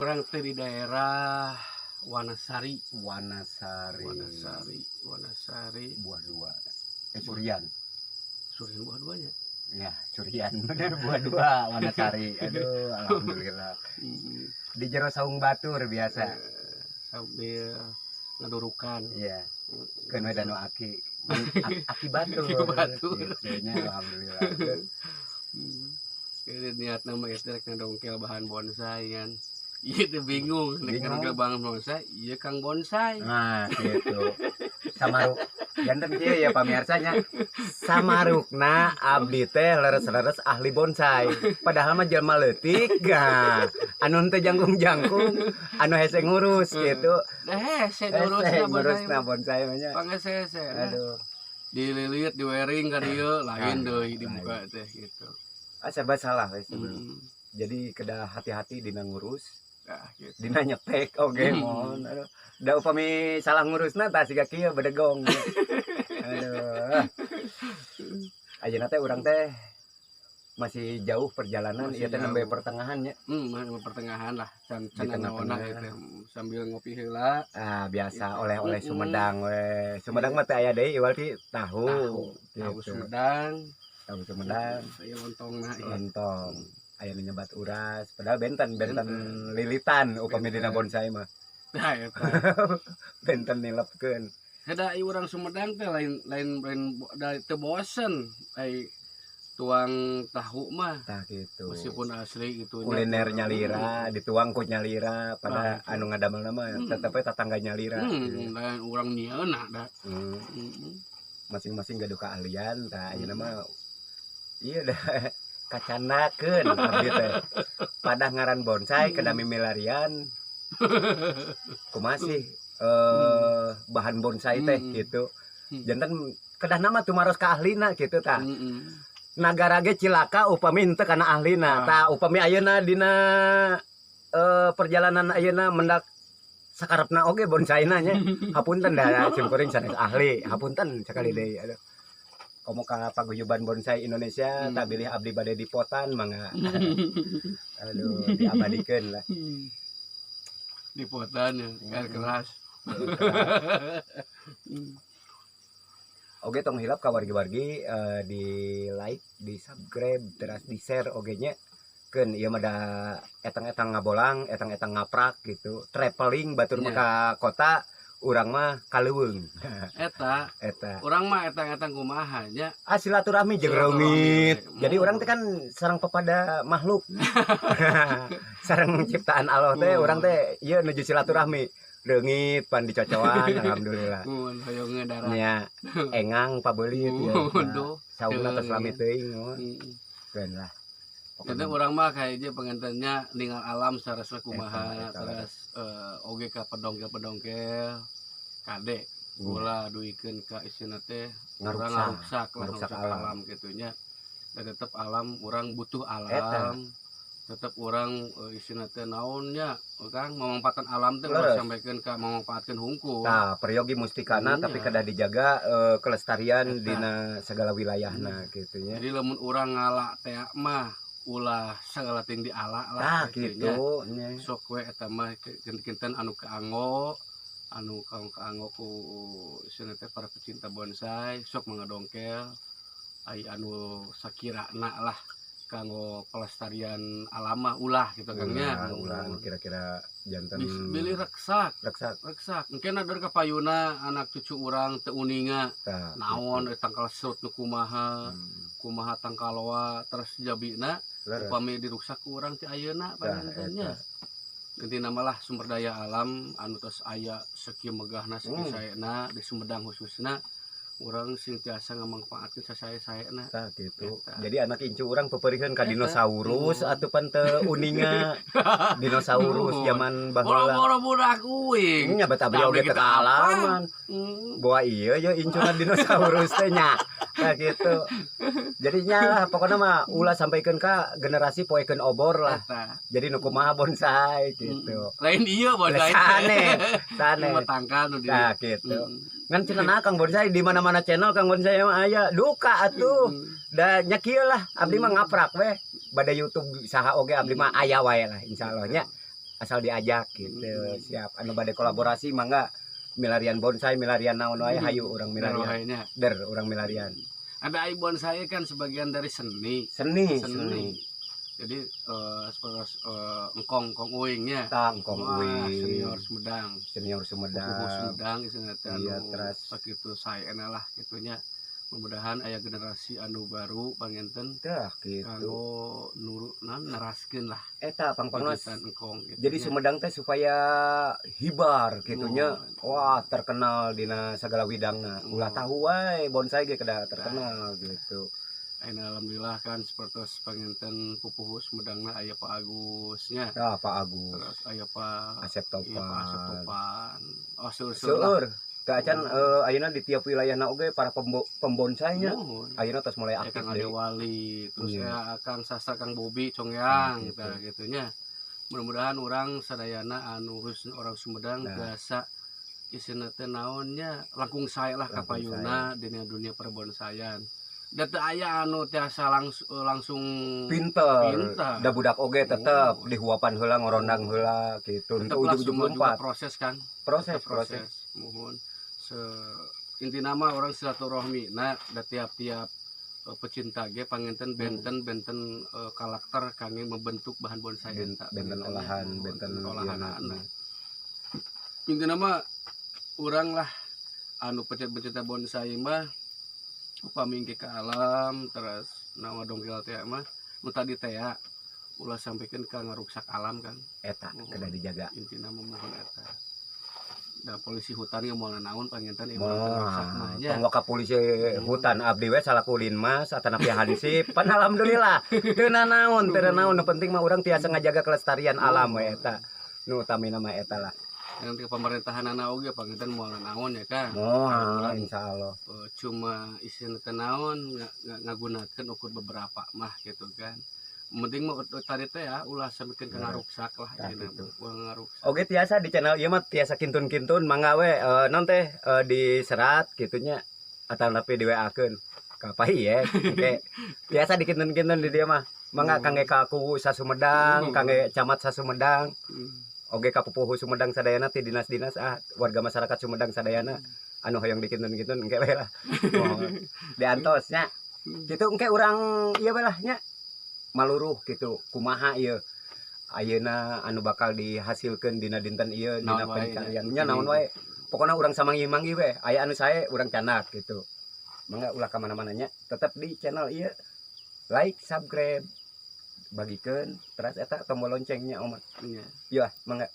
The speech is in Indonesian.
Orang teh di daerah Wanasari. Buah dua. Curian. Surian buah duanya. Ya, curian bener buah dua Wanasari. Aduh, alhamdulillah. Di jero saung batur biasa. Sambil ngadurukan. Iya. Keun we danu aki. Aki batur. Gitunya alhamdulillah. Ini niat nama istri ngedongkel bahan bonsai kan. Iya tuh bingung, ngedongkel bahan bonsai, iya Kang Bonsai. Nah, gitu. Samaruk janten kieu ya pamirsanya. Samarukna abdi teh leres-leres ahli bonsai. Padahal mah jelema leutik ga. Anu teu jangkung-jangkung, anu hese ngurus gitu. Hese ngurusna bonsai mah nya. Pangese. Aduh. Dililit, di wearing ka dieu, lain deui dibuka teh gitu. Serba salah we sebelum. Jadi kedah hati-hati dina ngurus. Gitu. Dina nyetek oge mohon. Aduh. Da upami salah ngurusna tah siga kieu bedegong. Aduh. Ayeuna teh urang teh masih jauh perjalanan ieu teh nembe pertengahan nya. Pertengahan lah can naonna teh sambil ngopi heula. Biasa oleh-oleh Sumedang we. Sumedang mah teh aya deui iwal ti tahu Sumedang. Tahu Sumedang. Aya lontongna. Lontong. Aya nu nyebat uras, padahal benten lilitan upami dina bonsai mah. Nah, eta. Benten nilepkeun. Heda ieu urang Sumedang teh lain da teu bosen ai tuang tahu mah. Tah gitu. Meskipun asli gitu kuliner nyalira, dituang ku nyalira pada anu ngadamelna mah tetep we tatangga nyalira. Dan urang nyieuna da. Masing-masing gaduh keahlian, tah ayeuna mah ieu dah kacanakeun abdi teh. Padah ngaran bonsai kedah mimilarian. Kumaha sih bahan bonsai teh gitu. Janten kedah nama tumaros ka ahlina gitu tah. Nagara ge cilaka upami henteu kana ahlina. Tah upami ayeuna dina perjalanan ayeuna mendak sakarepna oge bonsaina nya. Hapunten da cimkuring sanes ahli. Hapunten sakali deui. Aduh. Komo ka paguyuban bonsai Indonesia tak bilih abdi bade dipotan mangga. Aduh, diabadikeun lah. Dipotan ya, air keras. Oge tong hilap ka wargi-wargi di like, di subscribe, terus di share oge nya. Keun ieu mah da etang-etang ngabolang, etang-etang ngaprak gitu. Traveling batur mah ka kota. Urang mah kaleuweung. Eta. Urang mah etang-etang kumaha nya? Silaturahmi jeung reumit. Jadi urang teh kan sareng pepada makhluk. Sareng ciptaan Allah teh urang teh ieu nuju silaturahmi. Reungit pan dicocoan alhamdulillah. Mun hoyong ngadarat. Nya engang pabeulit ya. Saungna tos lami teuing. Keun lah. Jadi orang mah kayaknya pengantinnya ninggal alam secara kumaha terus oge ka pedongkel kade gula duikeun ka isina teh urang ngaruksak alam gitunya. Dan tetep alam urang butuh alam. Tetep urang isina teh naonnya Kang mamampatan alam teh urang sampaikeun ka mamanfaatkeun hungkul. Tah peryogi mustikana tapi kada dijaga kelestarian dina segala wilayahna gitunya. Jadi lamun urang ngalak teh mah ulah segala ting diala lah gitu sok we eta mah kinten anu kaanggo ku isina teh para pecinta bonsai sok mengadongkel ai anu sakirana lah kanggo pelestarian alam mah ulah gitu Kang nya ulah kira-kira janten bilih reksak mungkin ada ka payuna anak cucu urang teu uninga naon tangkal serut nu kumaha tangkaloa terus jabina upami diruksak urang ti ayeuna panjenengannya. Intina malah sumber daya alam anu tos aya sakieu megahna sakieu saena di Sumedang khususna urang sing tiasa ngamangpaatkeun sasae-saena. Tah gitu. Jadi anak incu urang pepeurikeun ka dinosaurus atupan teu uninga. Dinosaurus zaman baheula. Boro-boro budak uing. Nya beta abdi oge teu kaalaman. Boa ieu ye incunan dinosaurus teh nya. Nah gitu. Jadinya pokoknya mah ulah sampaikan ka generasi poekeun obor lah. Jadi nu kumaha bonsai gitu. Lain ieu bonsai. Sane. Matangkan nu nah gitu. Ngan cenah Kang Bonsai di mana-mana channel Kang Bonsai mah aya duka atuh. Da nya kieu lah abdi mah ngaprak we. Bade YouTube saha oge abdi mah aya wae lah insyaallah nya. asal diajak gitu. Hmm. Siap anu bade kolaborasi mangga milarian bonsai milarian naon wae hayu urang milarian Milariannya. urang milarian Ada bonsai kan sebagian dari seni. seni Jadi seperti engkong uingnya. tangkong Wah, uing senior Sumedang Sumedang istilahnya iya anu teras sakitu saena lah gitunya. Mudah-mudahan aya generasi anu baru panginten tah gitu kanggo neraskeun lah eta pangpangna kegiatan engkong gitu. jadi Sumedang teh supaya hibar gitunya wah terkenal dina sagala widangna ulah tahu wae bonsai ge kada terkenal gitu. Ayeuna alhamdulillah kan seperti panginten pupuh Sumedangna aya Pak Agusnya. Ah Pak Agus Terus aya Pak Asep iya Pak Asep Topan Topan. Oh seueur lah. seueur teu acan ayeuna di tiap wilayahna oge para pembonsainya Nuhun. ayeuna tos mulai Ya aktif Kang deui. Ade Wali, terus Iya. ya Kang Sastra Kang Bobi Congyang Gitu. gitu gitunya. Mudah-mudahan orang sadayana anu orang Sumedang Nah. biasa isina teh naonnya langkung sae lah ka Langkung payuna dina dunia perbonsaian. Da teu aya anu tiasa langsung Pinter. Pinter. Da budak oge tetep Oh. dihuapan heula ngorondang heula gitu. tetep Untuk lah ujug-ujug semua juga lompat. proses kan. Proses. Mohon inti nama orang silaturahmi nah da tiap-tiap pecinta ge panginten benten karakter kami membentuk bahan bonsai eta Benten olahan, benten olahan ieu. inti nama urang lah anu pecinta bonsai mah upami ke alam terus nama dongkel teh mah nu tadi teh ulah sampaikan ka ngaruksak alam kan Eta kada dijaga. inti nama mohon eta da polisi hutan ge moal naon panginten ieu Moal nya tong ka polisi hutan abdi we salakulin mas atanapi hansip. Pan alhamdulillah teu naon nu penting mah urang tiasa ngajaga kelestarian alam we eta. Nu utamina mah eta lah. nanti pemerintahan anak oge panginten moal naon ya kan Moal insyaallah. Cuma isina teh naon ngagunakeun ukur beberapa mah gitu kan penting mah tadi teh ya ulah samikeun ka ngaruksak lah Tah, ieu gitu. ulah ngaruksak Oke tiasa di channel ieu mah tiasa kintun-kintun mangga we non teh diserat gitunya atau tapi di WA-keun ka Payek oke tiasa dikintun-kintun di dia mah mangga kangge ka kuwu Sasumedang kangge camat Sasumedang oge ka pupuh Sumedang sadayana ti dinas-dinas warga masyarakat Sumedang sadayana anu hoyong dikintun-kintun engke we lah diantos nya kitu engke urang ieu we lah nya maluruh gitu kumaha ieu ayeuna anu bakal dihasilkeun dina dinten ieu dina pencarian nya naon wae pokona urang samanggi-manggi we aya anu sae urang canak gitu mangga ulah ka mana-mana nya tetep di channel ieu like subscribe bagikeun terus eta tombol loncengnya Omar iya iya mangga